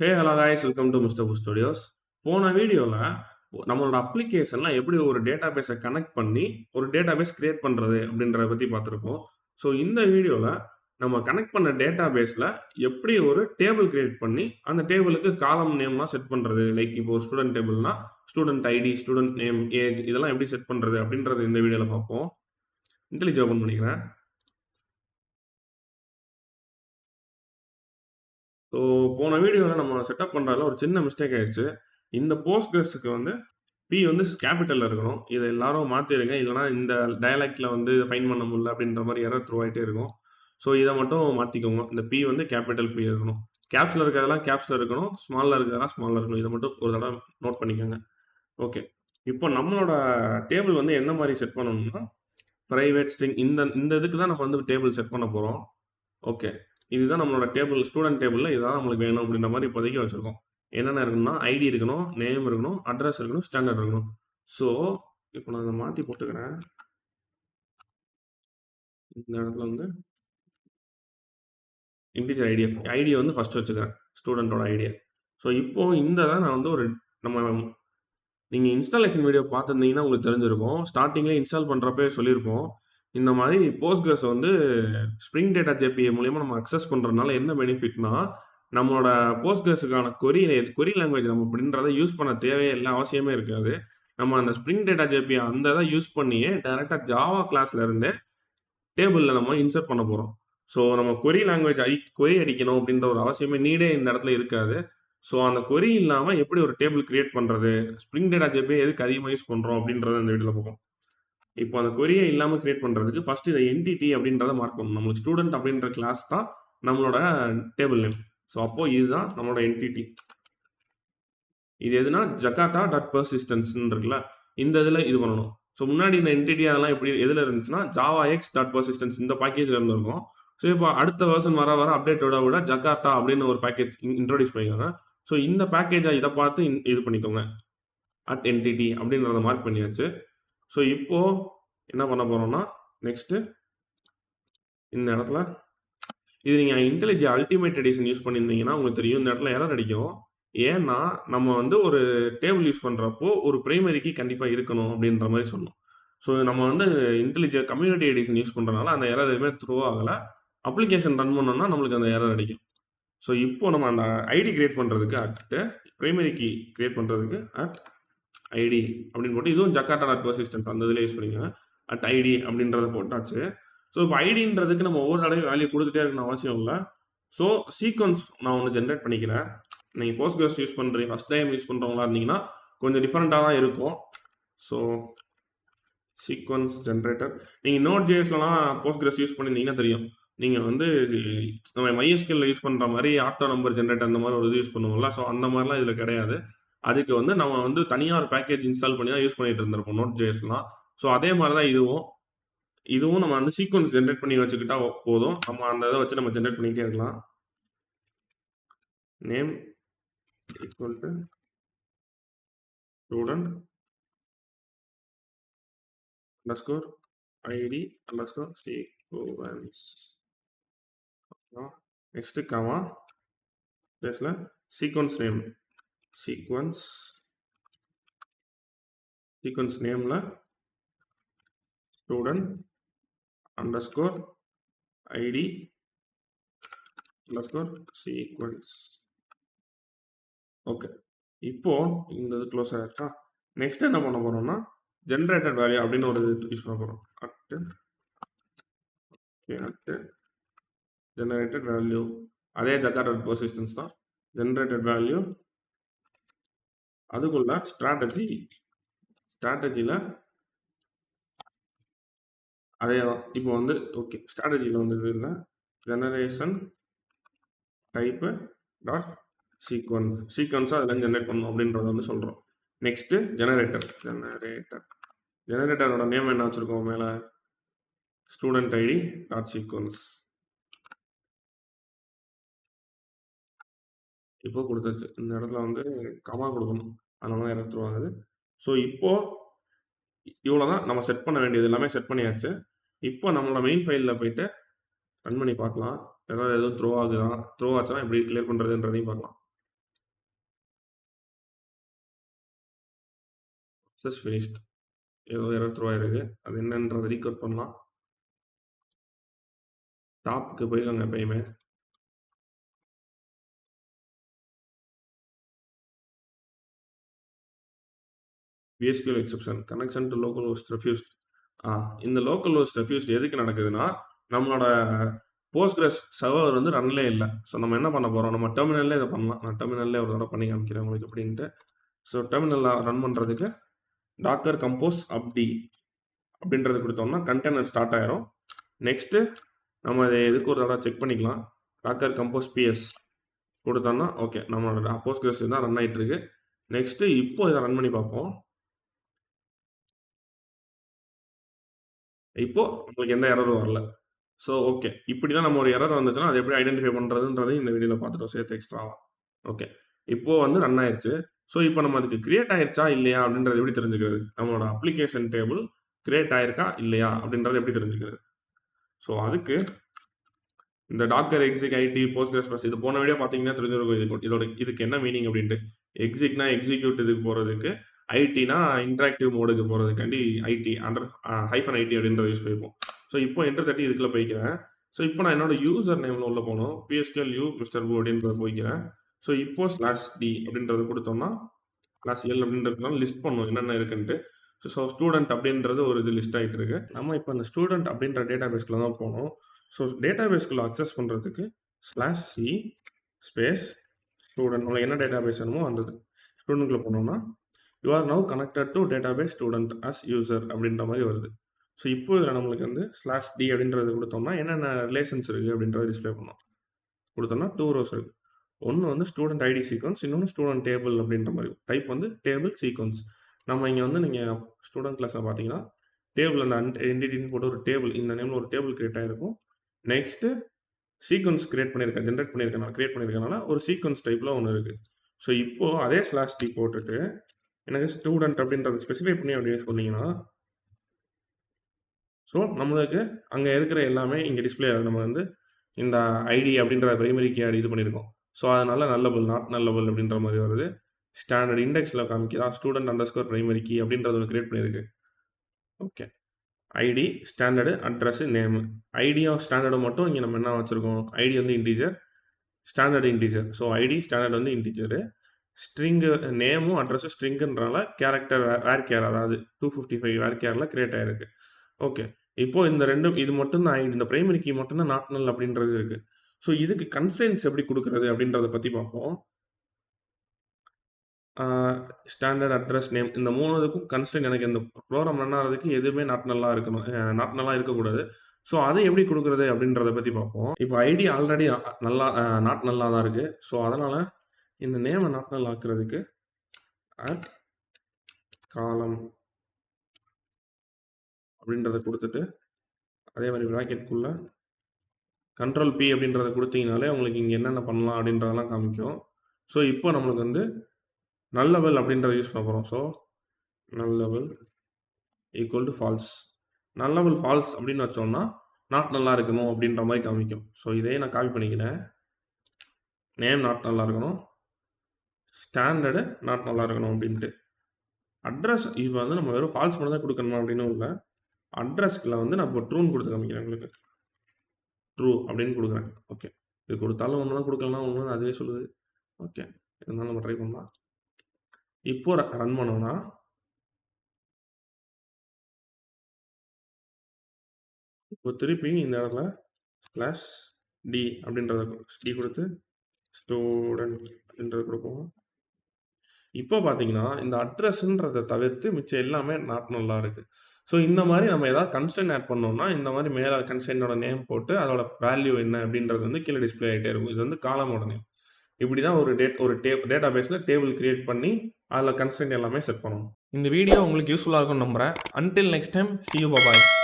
Hey hello guys, welcome to mister பூ studios. போன வீடியோல நம்மளோட அப்ளிகேஷன்ல எப்படி ஒரு டேட்டாபேஸை கனெக்ட் பண்ணி ஒரு டேட்டாபேஸ் கிரியேட் பண்றது அப்படின்றத பத்தி பார்த்துருக்கோம். ஸோ இந்த வீடியோல நம்ம கனெக்ட் பண்ண டேட்டாபேஸ்ல எப்படி ஒரு டேபிள் கிரியேட் பண்ணி அந்த டேபிளுக்கு காலம் நேம்லாம் செட் பண்றது, லைக் இப்போ ஒரு ஸ்டூடெண்ட் டேபிள்னா student ID, student name, age இதெல்லாம் எப்படி செட் பண்றது அப்படின்றது இந்த வீடியோல பார்ப்போம். இன்டெலிஜ் ஓப்பன் பண்ணிக்கிறேன். ஸோ போன வீடியோவில் நம்ம செட்டப் பண்ணுறதுல ஒரு சின்ன மிஸ்டேக் ஆயிடுச்சு. இந்த போஸ்ட்கிரஸ்க்கு வந்து பி வந்து கேபிட்டலில் இருக்கணும். இதை எல்லாரும் மாற்றிடுங்க, இல்லைனா இந்த டயலாக்டில் வந்து ஃபைன் பண்ண முடியல அப்படின்ற மாதிரி எரர் த்ரூ ஆகிட்டே இருக்கும். ஸோ இதை மட்டும் மாற்றிக்கோங்க. இந்த பி வந்து கேபிட்டல் பி இருக்கணும். கேப்ஸில் இருக்கிறதெல்லாம் கேப்ஸில் இருக்கணும், ஸ்மாலில் இருக்கிறதெல்லாம் ஸ்மாலில் இருக்கணும். இதை மட்டும் ஒரு தடவை நோட் பண்ணிக்கோங்க. ஓகே, இப்போ நம்மளோட டேபிள் வந்து என்ன மாதிரி செட் பண்ணணும்னா ப்ரைவேட் ஸ்ட்ரிங் இந்த இந்த இதுக்கு தான் நம்ம வந்து டேபிள் செட் பண்ண போகிறோம். ஓகே, இதுதான் நம்மளோட டேபிள், ஸ்டூடெண்ட் டேபிளில் இதுதான் நம்மளுக்கு வேணும் அப்படின்ற மாதிரி இப்போதைக்கு வச்சுருக்கோம். என்னென்ன இருக்கணும்னா ஐடி இருக்கணும், நேம் இருக்கணும், அட்ரஸ் இருக்கணும், ஸ்டாண்டர்ட் இருக்கணும். ஸோ இப்போ நான் அதை மாற்றி போட்டுக்கிறேன். இந்த இடத்துல வந்து இன்டிஜர் ஐடியை வந்து ஃபஸ்ட்டு வச்சுக்கிறேன், ஸ்டூடெண்ட்டோட ஐடியா. ஸோ இப்போது இந்த தான் நான் வந்து ஒரு நம்ம நீங்கள் இன்ஸ்டாலேஷன் வீடியோ பார்த்துருந்தீங்கன்னா உங்களுக்கு தெரிஞ்சிருக்கும். ஸ்டார்டிங்லேயே இன்ஸ்டால் பண்ணுறப்பே சொல்லியிருப்போம். இந்த மாதிரி போஸ்ட்கிரஸ் வந்து ஸ்ப்ரிங் டேட்டா ஜேபிஏ மூலியமாக நம்ம அக்சஸ் பண்ணுறதுனால என்ன பெனிஃபிட்னா, நம்மளோட போஸ்ட்கிரஸுக்கான கொரி லாங்குவேஜ் நம்ம அப்படின்றத யூஸ் பண்ண தேவையே இல்லை, அவசியமே இருக்காது. நம்ம அந்த ஸ்ப்ரிங் டேட்டா ஜேபிஏ அந்த இதை யூஸ் பண்ணியே டைரெக்டாக ஜாவா கிளாஸ்ல இருந்தே டேபிளில் நம்ம இன்சர்ட் பண்ண போகிறோம். ஸோ நம்ம கொரி லாங்குவேஜ் கொரி அடிக்கணும் அப்படின்ற ஒரு அவசியமே நீடே இந்த இடத்துல இருக்காது. ஸோ அந்த கொரி இல்லாமல் எப்படி ஒரு டேபிள் கிரியேட் பண்ணுறது, ஸ்ப்ரிங் டேட்டா ஜேபிஏ எதுக்கு அதிகமாக யூஸ் பண்ணுறோம் அப்படின்றத இந்த வீடியோவில் பார்ப்போம். இப்போ அந்த கொரியை இல்லாமல் கிரியேட் பண்ணுறதுக்கு ஃபர்ஸ்ட் இதை என்டிட்டி அப்படின்றத மார்க் பண்ணணும். நம்மளுக்கு ஸ்டூடெண்ட் அப்படின்ற கிளாஸ் தான் நம்மளோட டேபிள் நேம். ஸோ அப்போ இதுதான் நம்மளோட என்டிட்டி. இது எதுனா ஜகாட்டா டாட் பர்சிஸ்டன்ஸ்ன்னு இருக்குல்ல, இந்த இதில் இது பண்ணணும். ஸோ முன்னாடி இந்த என்டிட்டி அதெல்லாம் எப்படி எதில் இருந்துச்சுன்னா ஜாவா எக்ஸ் டாட் பர்சிஸ்டன்ஸ் இந்த பேக்கேஜில் இருந்திருக்கும். ஸோ இப்போ அடுத்த வெர்ஷன் வர வர அப்டேட் விட ஜகாட்டா அப்படின்னு ஒரு பேக்கேஜ் இன்ட்ரோடியூஸ் பண்ணிக்கோங்க. ஸோ இந்த பேக்கேஜை இதை பார்த்து இது பண்ணிக்கோங்க. அட் என்டிட்டி அப்படின்றத மார்க் பண்ணியாச்சு. ஸோ இப்போ என்ன பண்ண போறோம்னா நெக்ஸ்ட் இந்த இடத்துல இது நீங்கள் இன்டெலிஜ் அல்டிமேட் எடிஷன் யூஸ் பண்ணியிருந்தீங்கன்னா உங்களுக்கு தெரியும், இந்த இடத்துல எரர் அடிக்கும். ஏன்னா நம்ம வந்து ஒரு டேபிள் யூஸ் பண்ணுறப்போ ஒரு பிரைமரி கீ கண்டிப்பாக இருக்கணும் அப்படின்ற மாதிரி சொன்னோம். ஸோ நம்ம வந்து இன்டெலிஜ் கம்யூனிட்டி எடிஷன் யூஸ் பண்ணுறதுனால அந்த எரர் எதுவுமே த்ரோ ஆகலை. அப்ளிகேஷன் ரன் பண்ணோம்னா நம்மளுக்கு அந்த எரர் அடிக்கும். ஸோ இப்போ நம்ம அந்த ஐடி கிரியேட் பண்ணுறதுக்கு அட் பிரைமரி கீ கிரியேட் பண்ணுறதுக்கு அட் ஐடி அப்படின்னு போட்டு இதுவும் ஜக்காட்டா டாட் பர்சிஸ்டன்ட் அந்த இதில் யூஸ் பண்ணிக்கோங்க. அட் ஐடி அப்படின்றத போட்டாச்சு. ஸோ இப்போ ஐடின்றதுக்கு நம்ம ஒவ்வொரு தடவையும் வேல்யூ கொடுத்துட்டே இருக்கணும் அவசியம் இல்லை. ஸோ சீக்வன்ஸ் நான் ஒன்று ஜென்ரேட் பண்ணிக்கிறேன். நீங்கள் போஸ்ட்கிரஸ் யூஸ் பண்ணுறீங்க, ஃபஸ்ட் டைம் யூஸ் பண்ணுறவங்களா இருந்தீங்கன்னா கொஞ்சம் டிஃப்ரெண்ட்டாக தான் இருக்கும். ஸோ சீக்வன்ஸ் ஜென்ரேட்டர் நீங்கள் நோட் ஜேஎஸ்லாம் போஸ்ட்கிரஸ் யூஸ் பண்ணியிருந்தீங்கன்னா தெரியும். நீங்கள் வந்து நம்ம MySQL யூஸ் பண்ணுற மாதிரி ஆட்டோ நம்பர் ஜென்ரேட்டர் அந்த மாதிரி ஒரு இது யூஸ் பண்ணுவோம்ல. ஸோ அந்த மாதிரிலாம் இதில் கிடையாது. அதுக்கு வந்து நம்ம வந்து தனியாக ஒரு பேக்கேஜ் இன்ஸ்டால் பண்ணி தான் யூஸ் பண்ணிட்டு இருந்திருப்போம் நோட் ஜேஎஸ்லாம். ஸோ அதே மாதிரி தான் இதுவும் நம்ம வந்து சீக்வன்ஸ் ஜென்ரேட் பண்ணி வச்சுக்கிட்டா போதும். நம்ம அந்த இதை வச்சு நம்ம ஜென்ரேட் பண்ணிக்கிட்டே இருக்கலாம். Name equal to student underscore ID underscore sequence. Next comma ஸ்பேஸ்ல சீக்வன்ஸ் நேம் சீக்வன்ஸ் நேம்ல student underscore ID underscore sequence. Okay, இப்போ இந்த இது க்ளோஸ் ஆயிடுச்சா. நெக்ஸ்ட் என்ன பண்ண போறோம்னா ஜென்ரேட்டட் வேல்யூ அப்படின்னு ஒரு இது யூஸ் பண்ண போறோம். அட் ஜெனரேட்டட் வேல்யூ அதே ஜக்காட்டா பர்சிஸ்டன்ஸ் தான். ஜென்ரேட்டட் வேல்யூ அதுக்குள்ள ஸ்ட்ராட்டஜியில் அதே தான். இப்போ வந்து ஓகே, ஸ்ட்ராட்டஜியில் வந்து இது இல்லை, ஜெனரேஷன் டைப்பு டாட் சீக்வன்ஸாக அதில் ஜென்ரேட் பண்ணணும் அப்படின்றத வந்து சொல்கிறோம். நெக்ஸ்ட்டு ஜெனரேட்டரோட நேம் என்ன வச்சுருக்கோம் மேலே, ஸ்டூடெண்ட் ஐடி டாட் சீக்வன்ஸ். இப்போ கொடுத்தாச்சு. இந்த இடத்துல வந்து கமா கொடுக்கணும், அதனால தான் த்ரூ ஆகுது. ஸோ இப்போது இவ்வளோ தான் நம்ம செட் பண்ண வேண்டியது, எல்லாமே செட் பண்ணியாச்சு. இப்போ நம்மளோட மெயின் ஃபைலில் போயிட்டு ரன் பண்ணி பார்க்கலாம். ஏதாவது எதுவும் த்ரோ ஆச்சுன்னா எப்படி கிளியர் பண்ணுறதுன்றதையும் பார்க்கலாம். சஸ் ஃபினிஷ்ட் ஏதோ எரர் த்ரோ ஆயிருக்கு. அது என்னன்றதை ரீகோட் பண்ணலாம். டாப்க்கு போய்க்கோங்க எப்பயுமே. PSQL exception connection to local host refused. இந்த லோக்கல் ஹோஸ்ட் ரெஃப்யூஸ்ட் எதுக்கு நடக்குதுன்னா, நம்மளோட போஸ்ட்கிரஸ் சர்வர் வந்து ரன்லே இல்ல. ஸோ நம்ம என்ன பண்ண போறோம்? நம்ம டெர்மினல்லே இத பண்ணலாம். நான் டெர்மினல்லே ஒரு தடவ பண்ணி காமிக்கிறேன் உங்களுக்கு எப்படின்ட்டு. ஸோ டெர்மினல்ல ரன் பண்றதுக்கு டாக்கர் கம்போஸ் அப்டி அப்படின்றத குடுத்தோம்னா, கண்டெய்னர் ஸ்டார்ட் ஆயிரும். நெக்ஸ்ட்டு நம்ம இத எதுக்கு ஒரு தடவ செக் பண்ணிக்கலாம். டாக்கர் கம்போஸ் பிஎஸ் குடுத்தோம்னா, ஓகே நம்மளோட போஸ்ட்கிரஸ் தான் ரன் ஆயிட்டு இருக்கு. நெக்ஸ்ட்டு இப்போ இத ரன் பண்ணி பார்ப்போம். இப்போ உங்களுக்கு எந்த எரரும் வரல. So okay. இப்படிதான் நம்ம ஒரு எரர் வந்துச்சுன்னா, அத எப்படி ஐடென்டிஃபை பண்றதுன்றதையும் இந்த வீடியோல பார்த்துட்டோம் சேர்த்து எக்ஸ்ட்ராவா. ஓகே. இப்போ வந்து ரன் ஆயிருச்சு. ஸோ இப்போ நம்ம அதுக்கு கிரியேட் ஆயிருச்சா, இல்லையா அப்படின்றத எப்படி தெரிஞ்சுக்கிறது? நம்மளோட அப்ளிகேஷன் டேபிள் கிரியேட் ஆயிருக்கா, இல்லையா அப்படின்றத எப்படி தெரிஞ்சுக்கிறது? ஸோ அதுக்கு இந்த டாக்கர் எக்ஸிக் ஐடி போஸ்ட்கிரஸ் ப்ளஸ் இது போன வீடியோ பார்த்தீங்கன்னா தெரிஞ்சிருக்கும். இதுக்கு என்ன மீனிங் அப்படின்ட்டு. எக்ஸிக்னா எக்ஸிக்யூட் இதுக்கு போறதுக்கு, ஐடினா இன்டராக்டிவ் மோடுக்கு போறதுக்காண்டி ஐடி அண்டர் ஹைஃபன் ஐடி அப்படின்றத யூஸ் பண்ணிப்போம். ஸோ இப்போ என்டர் தட்டி இதுக்குள்ள போய்க்கிறேன். ஸோ இப்போ நான் என்னோட யூசர் நேம்ல உள்ள போகணும். PSQL U மிஸ்டர் பு அப்படின்றத போய்க்கிறேன். ஸோ இப்போ /d அப்படின்றத கொடுத்தோம்னா /l அப்படின்றதுனால லிஸ்ட் பண்ணும் என்னென்ன இருக்குன்ட்டு. ஸோ ஸ்டூடெண்ட் அப்படின்றது ஒரு இது லிஸ்ட் ஆகிட்டு இருக்கு. நம்ம இப்போ அந்த ஸ்டூடெண்ட் அப்படின்ற டேட்டா பேஸ்க்குள்ள தான் போகணும். ஸோ டேட்டா பேஸ்க்குள்ள அக்சஸ் பண்ணுறதுக்கு /c ஸ்பேஸ் ஸ்டூடெண்ட் உங்களுக்கு என்ன டேட்டா பேஸ் வேணுமோ அந்த ஸ்டூடெண்ட்குள்ள போனோம்னா you are now connected to database student as user அப்படின்ற மாதிரி வருது. ஸோ இப்போ இதில் நம்மளுக்கு வந்து /d அப்படின்றது கொடுத்தோம்னா என்னென்ன ரிலேஷன்ஸ் இருக்குது அப்படின்றத டிஸ்பிளே பண்ணோம். கொடுத்தோம்னா 2 ரோஸ் இருக்குது. ஒன்று வந்து ஸ்டூடெண்ட் ஐடி சீக்வன்ஸ், இன்னொன்று ஸ்டூடெண்ட் டேபிள் அப்படின்ற மாதிரி. டைப் வந்து டேபிள் சீக்வன்ஸ். நம்ம இங்கே வந்து நீங்கள் ஸ்டூடெண்ட் கிளாஸில் பார்த்தீங்கன்னா டேபிள் அந்த என்டிட்டின்னு போட்டு ஒரு டேபிள் இந்த நேமில் ஒரு டேபிள் கிரியேட் ஆகிருக்கும். நெக்ஸ்ட்டு சீக்வன்ஸ் கிரியேட் பண்ணியிருக்கேன், ஜென்ரேட் பண்ணியிருக்கனால ஒரு சீக்வன்ஸ் டைப்பில் ஒன்று இருக்குது. ஸோ இப்போது அதே /d போட்டுட்டு எனக்கு ஸ்டூடெண்ட் அப்படின்றத ஸ்பெசிஃபை பண்ணி அப்படின்னு சொன்னீங்கன்னா, ஸோ நம்மளுக்கு அங்கே இருக்கிற எல்லாமே இங்கே டிஸ்பிளே ஆகுது. நம்ம வந்து இந்த ஐடி அப்படின்ற பிரைமரி கீ இது பண்ணியிருக்கோம். ஸோ அதனால நல்லபிள் நாட் நல்லபிள் அப்படின்ற மாதிரி வருது. ஸ்டாண்டர்ட் இண்டெக்ஸில் காமிக்கிறா ஸ்டூடெண்ட் அண்டர்ஸ்கோர் பிரைமரி கீ அப்படின்றத ஒரு கிரியேட் பண்ணியிருக்கு. Okay. ID standard address name ஐடியும் ஸ்டாண்டர்டும் மட்டும் இங்கே நம்ம என்ன வச்சுருக்கோம். ஐடி வந்து integer, standard integer. So ID standard வந்து இன்டீஜரு, ஸ்ட்ரிங்கு நேமும் அட்ரஸும் ஸ்ட்ரிங்குன்றனால கேரக்டர் வேர் கேர் அதாவது 255 வேர் கேரில் கிரியேட் ஆகிருக்கு. ஓகே. இப்போ இந்த ரெண்டும் இது மட்டும் தான் இந்த பிரைமரி கீ மட்டும் தான் நாட் நல் அப்படின்றது இருக்கு. ஸோ இதுக்கு கன்ஸ்ட்ரெயின்ட்ஸ் எப்படி கொடுக்குறது அப்படின்றத பற்றி பார்ப்போம். ஸ்டாண்டர்ட் அட்ரஸ் நேம் இந்த 3 இதுக்கும் கன்ஸ்ட்ரெயின்ட் எனக்கு இந்த ப்ரோக்ராம் ரன் ஆகிறதுக்கு எதுவுமே நாட் நல்லா இருக்கணும், நாட் நல்லா இருக்கக்கூடாது. ஸோ அதை எப்படி கொடுக்குறது அப்படின்றத பற்றி பார்ப்போம். இப்போ ஐடி ஆல்ரெடி நல்லா நாட் நல்லா தான் இருக்குது. ஸோ அதனால் இந்த நேமை நாட் நல் ஆக்குறதுக்கு அட் காலம் அப்படின்றத கொடுத்துட்டு அதே மாதிரி ப்ராக்கெட்குள்ளே Ctrl+P அப்படின்றத கொடுத்தீங்கனாலே உங்களுக்கு இங்கே என்னென்ன பண்ணலாம் அப்படின்றதெல்லாம் காமிக்கும். ஸோ இப்போ நம்மளுக்கு வந்து நல்லபிள் அப்படின்றத யூஸ் பண்ண போகிறோம். So nullable equal to false. Nullable false அப்படின்னு வச்சோம்னா நாட் நல்லா இருக்கணும் அப்படின்ற மாதிரி காமிக்கும். ஸோ இதையே நான் காப்பி பண்ணிக்கிறேன். நேம் நாட் நல்லா இருக்கணும், ஸ்டாண்டர்டு நாட் நல்லா இருக்கணும் அப்படின்ட்டு. அட்ரஸ் இப்போ வந்து நம்ம வெறும் ஃபால்ஸ் மட்டும் தான் கொடுக்கணுமா அப்படின்னு இல்லை. அட்ரஸ்க்குள்ள வந்து நான் இப்போ ட்ரூன்னு கொடுத்து காமிக்கிறேன் உங்களுக்கு. ட்ரூ அப்படின்னு கொடுக்குறேன். ஓகே. இது கொடுத்தாலும் ஒன்று தான், கொடுக்கலாம் ஒன்று தான், அதுவே சொல்லுது. ஓகே. இருந்தாலும் நம்ம ட்ரை பண்ணலாம். இப்போ ரன் பண்ணோம்னா இப்போ திருப்பி இந்த இடத்துல /d அப்படின்றத டி கொடுத்து ஸ்டூடெண்ட் அப்படின்றத கொடுப்போம். இப்போ பார்த்தீங்கன்னா இந்த அட்ரஸ்ன்றதை தவிர்த்து மிச்சம் எல்லாமே நாட் நல்லா இருக்குது. ஸோ இந்த மாதிரி நம்ம ஏதாவது கன்ஸ்டன்ட் ஆட் பண்ணோம்னா இந்த மாதிரி மேலே கன்ஸ்டன்டோட நேம் போட்டு அதோட வேல்யூ என்ன அப்படின்றது வந்து கீழே டிஸ்பிளே ஆகிட்டே இருக்கும். இது வந்து காலமோட நேம். இப்படி தான் ஒரு டேட்டா பேஸில் டேபிள் கிரியேட் பண்ணி அதில் கன்ஸ்டன்ட் எல்லாமே செட் பண்ணணும். இந்த வீடியோ உங்களுக்கு யூஸ்ஃபுல்லாக இருக்கும்னு நம்புகிறேன். Until next time, see you, bye bye.